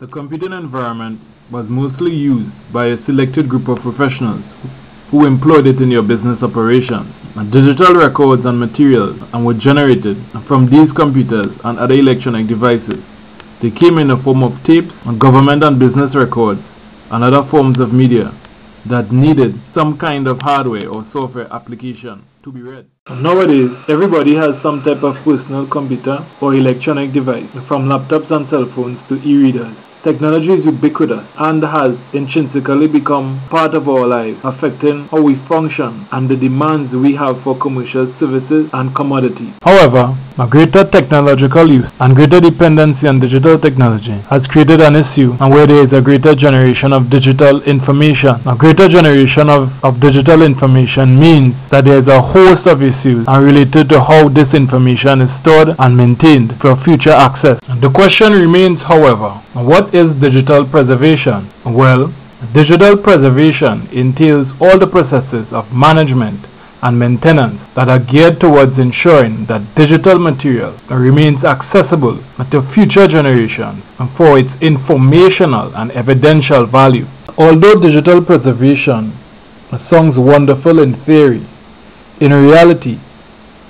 the computing environment was mostly used by a selected group of professionals who employed it in your business operations. Digital records and materials were generated from these computers and other electronic devices. They came in the form of tapes, government and business records, and other forms of media that needed some kind of hardware or software application to be read. Nowadays, everybody has some type of personal computer or electronic device, from laptops and cell phones to e-readers. Technology is ubiquitous and has intrinsically become part of our lives, affecting how we function and the demands we have for commercial services and commodities. However, a greater technological use and greater dependency on digital technology has created an issue and where there is a greater generation of digital information. A greater generation of digital information means that there is a host of issues related to how this information is stored and maintained for future access. The question remains, however, what is digital preservation? Well, digital preservation entails all the processes of management and maintenance that are geared towards ensuring that digital material remains accessible to future generations for its informational and evidential value. Although digital preservation sounds wonderful in theory, in reality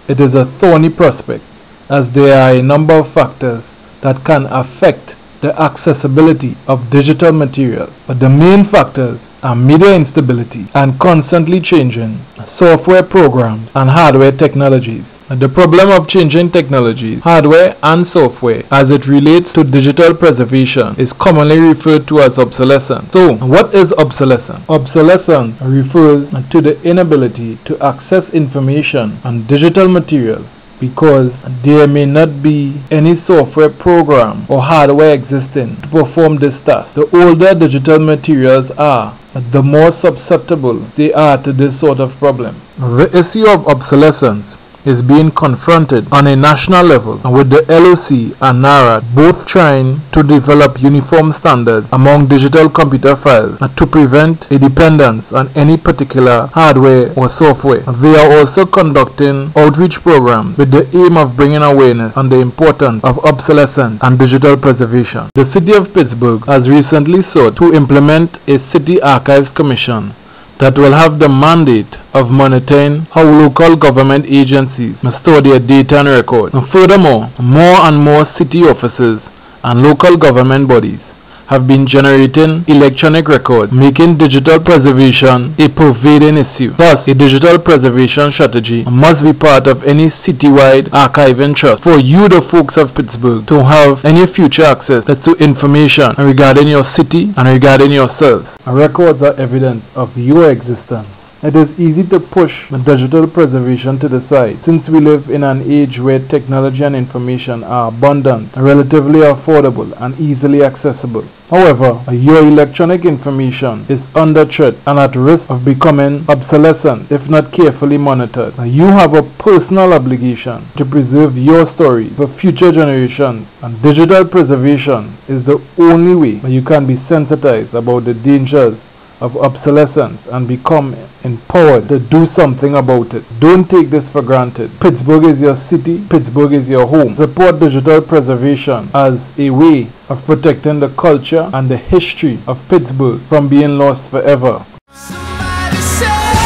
it is a thorny prospect, as there are a number of factors that can affect the accessibility of digital material. But the main factors are media instability and constantly changing software programs and hardware technologies. The problem of changing technologies, hardware and software as it relates to digital preservation is commonly referred to as obsolescence. So, what is obsolescence? Obsolescence refers to the inability to access information on digital material because there may not be any software program or hardware existing to perform this task. The older digital materials are, the more susceptible they are to this sort of problem. The issue of obsolescence is being confronted on a national level, with the LOC and NARAD both trying to develop uniform standards among digital computer files to prevent a dependence on any particular hardware or software. They are also conducting outreach programs with the aim of bringing awareness on the importance of obsolescence and digital preservation. The City of Pittsburgh has recently sought to implement a City Archives Commission that will have the mandate of monitoring how local government agencies store their data and records. Furthermore, more and more city offices and local government bodies have been generating electronic records, making digital preservation a pervading issue. Thus, a digital preservation strategy must be part of any citywide archiving trust for you, the folks of Pittsburgh, to have any future access to information regarding your city and regarding yourselves. Records are evidence of your existence. It is easy to push digital preservation to the side, since we live in an age where technology and information are abundant, relatively affordable, and easily accessible. However, your electronic information is under threat and at risk of becoming obsolescent if not carefully monitored. You have a personal obligation to preserve your story for future generations, and digital preservation is the only way you can be sensitized about the dangers of obsolescence and become empowered to do something about it. Don't take this for granted. Pittsburgh is your city. Pittsburgh is your home. Support digital preservation as a way of protecting the culture and the history of Pittsburgh from being lost forever. Somebody say